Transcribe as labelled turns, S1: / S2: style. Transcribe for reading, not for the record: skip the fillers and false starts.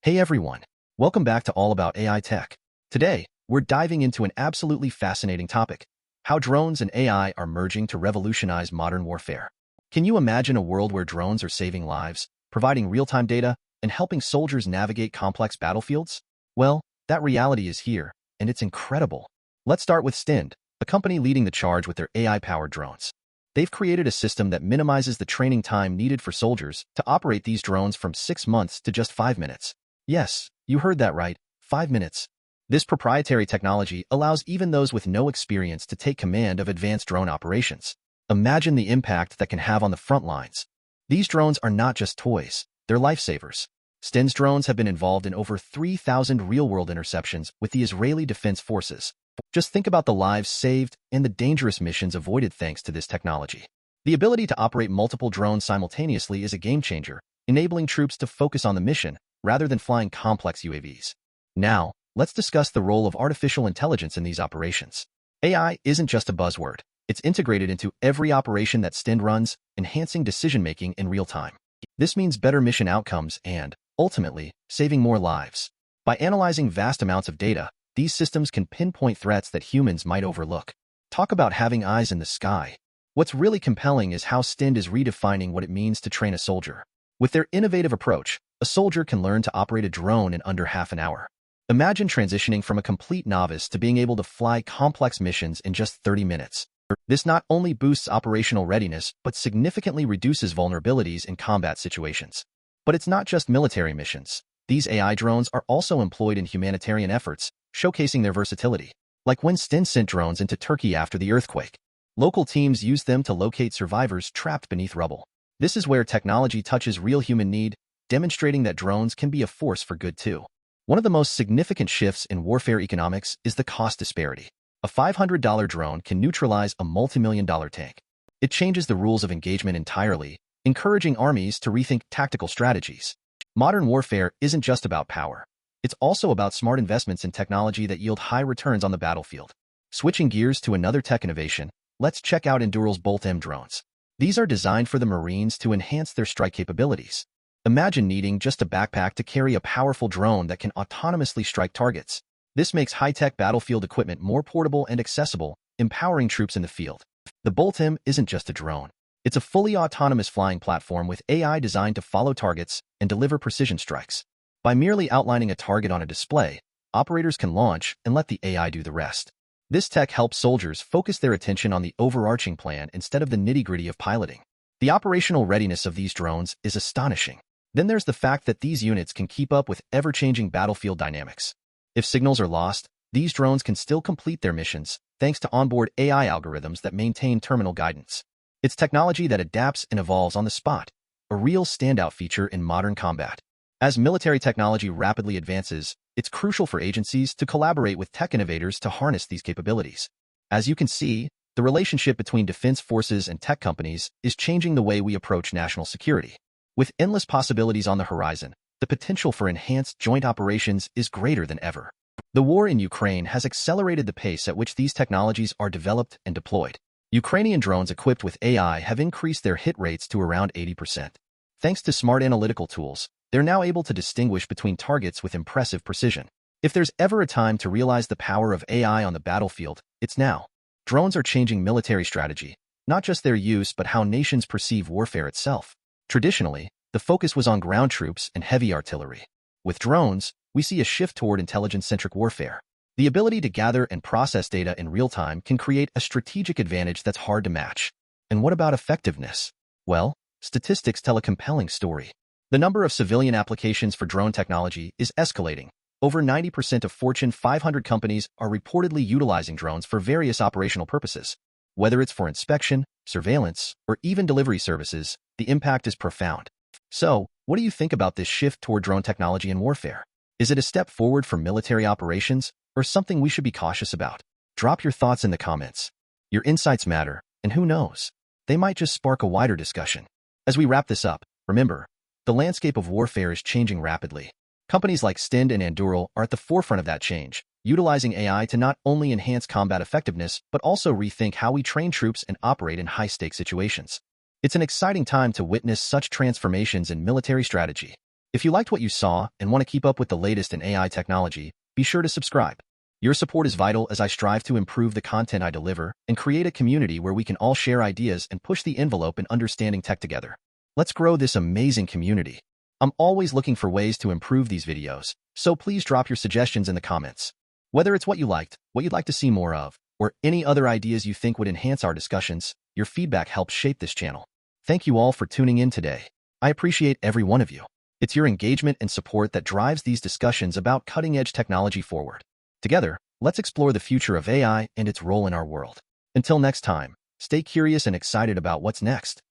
S1: Hey everyone, welcome back to All About AI Tech. Today, we're diving into an absolutely fascinating topic, how drones and AI are merging to revolutionize modern warfare. Can you imagine a world where drones are saving lives, providing real-time data, and helping soldiers navigate complex battlefields? Well, that reality is here, and it's incredible. Let's start with Stind, a company leading the charge with their AI-powered drones. They've created a system that minimizes the training time needed for soldiers to operate these drones from 6 months to just 5 minutes. Yes, you heard that right, 5 minutes. This proprietary technology allows even those with no experience to take command of advanced drone operations. Imagine the impact that can have on the front lines. These drones are not just toys, they're lifesavers. Stind's drones have been involved in over 3,000 real-world interceptions with the Israeli Defense Forces. Just think about the lives saved and the dangerous missions avoided thanks to this technology. The ability to operate multiple drones simultaneously is a game-changer, enabling troops to focus on the mission rather than flying complex UAVs. Now, let's discuss the role of artificial intelligence in these operations. AI isn't just a buzzword. It's integrated into every operation that Stind runs, enhancing decision-making in real time. This means better mission outcomes and, ultimately, saving more lives. By analyzing vast amounts of data, these systems can pinpoint threats that humans might overlook. Talk about having eyes in the sky. What's really compelling is how Stind is redefining what it means to train a soldier. With their innovative approach, a soldier can learn to operate a drone in under half an hour. Imagine transitioning from a complete novice to being able to fly complex missions in just 30 minutes. This not only boosts operational readiness, but significantly reduces vulnerabilities in combat situations. But it's not just military missions. These AI drones are also employed in humanitarian efforts, showcasing their versatility. Like when Stind sent drones into Turkey after the earthquake. Local teams used them to locate survivors trapped beneath rubble. This is where technology touches real human need, demonstrating that drones can be a force for good too. One of the most significant shifts in warfare economics is the cost disparity. A $500 drone can neutralize a multi-million-dollar tank. It changes the rules of engagement entirely, encouraging armies to rethink tactical strategies. Modern warfare isn't just about power. It's also about smart investments in technology that yield high returns on the battlefield. Switching gears to another tech innovation, let's check out Endural's Bolt-M drones. These are designed for the Marines to enhance their strike capabilities. Imagine needing just a backpack to carry a powerful drone that can autonomously strike targets. This makes high-tech battlefield equipment more portable and accessible, empowering troops in the field. The Bolt-M isn't just a drone. It's a fully autonomous flying platform with AI designed to follow targets and deliver precision strikes. By merely outlining a target on a display, operators can launch and let the AI do the rest. This tech helps soldiers focus their attention on the overarching plan instead of the nitty-gritty of piloting. The operational readiness of these drones is astonishing. Then there's the fact that these units can keep up with ever-changing battlefield dynamics. If signals are lost, these drones can still complete their missions, thanks to onboard AI algorithms that maintain terminal guidance. It's technology that adapts and evolves on the spot, a real standout feature in modern combat. As military technology rapidly advances, it's crucial for agencies to collaborate with tech innovators to harness these capabilities. As you can see, the relationship between defense forces and tech companies is changing the way we approach national security. With endless possibilities on the horizon, the potential for enhanced joint operations is greater than ever. The war in Ukraine has accelerated the pace at which these technologies are developed and deployed. Ukrainian drones equipped with AI have increased their hit rates to around 80%. Thanks to smart analytical tools, they're now able to distinguish between targets with impressive precision. If there's ever a time to realize the power of AI on the battlefield, it's now. Drones are changing military strategy, not just their use but how nations perceive warfare itself. Traditionally, the focus was on ground troops and heavy artillery. With drones, we see a shift toward intelligence-centric warfare. The ability to gather and process data in real time can create a strategic advantage that's hard to match. And what about effectiveness? Well, statistics tell a compelling story. The number of civilian applications for drone technology is escalating. Over 90% of Fortune 500 companies are reportedly utilizing drones for various operational purposes. Whether it's for inspection, surveillance, or even delivery services, the impact is profound. So, what do you think about this shift toward drone technology in warfare? Is it a step forward for military operations, or something we should be cautious about? Drop your thoughts in the comments. Your insights matter, and who knows? They might just spark a wider discussion. As we wrap this up, remember, the landscape of warfare is changing rapidly. Companies like Stind and Endural are at the forefront of that change, utilizing AI to not only enhance combat effectiveness, but also rethink how we train troops and operate in high-stakes situations. It's an exciting time to witness such transformations in military strategy. If you liked what you saw and want to keep up with the latest in AI technology, be sure to subscribe. Your support is vital as I strive to improve the content I deliver and create a community where we can all share ideas and push the envelope in understanding tech together. Let's grow this amazing community. I'm always looking for ways to improve these videos, so please drop your suggestions in the comments. Whether it's what you liked, what you'd like to see more of, or any other ideas you think would enhance our discussions, your feedback helps shape this channel. Thank you all for tuning in today. I appreciate every one of you. It's your engagement and support that drives these discussions about cutting-edge technology forward. Together, let's explore the future of AI and its role in our world. Until next time, stay curious and excited about what's next.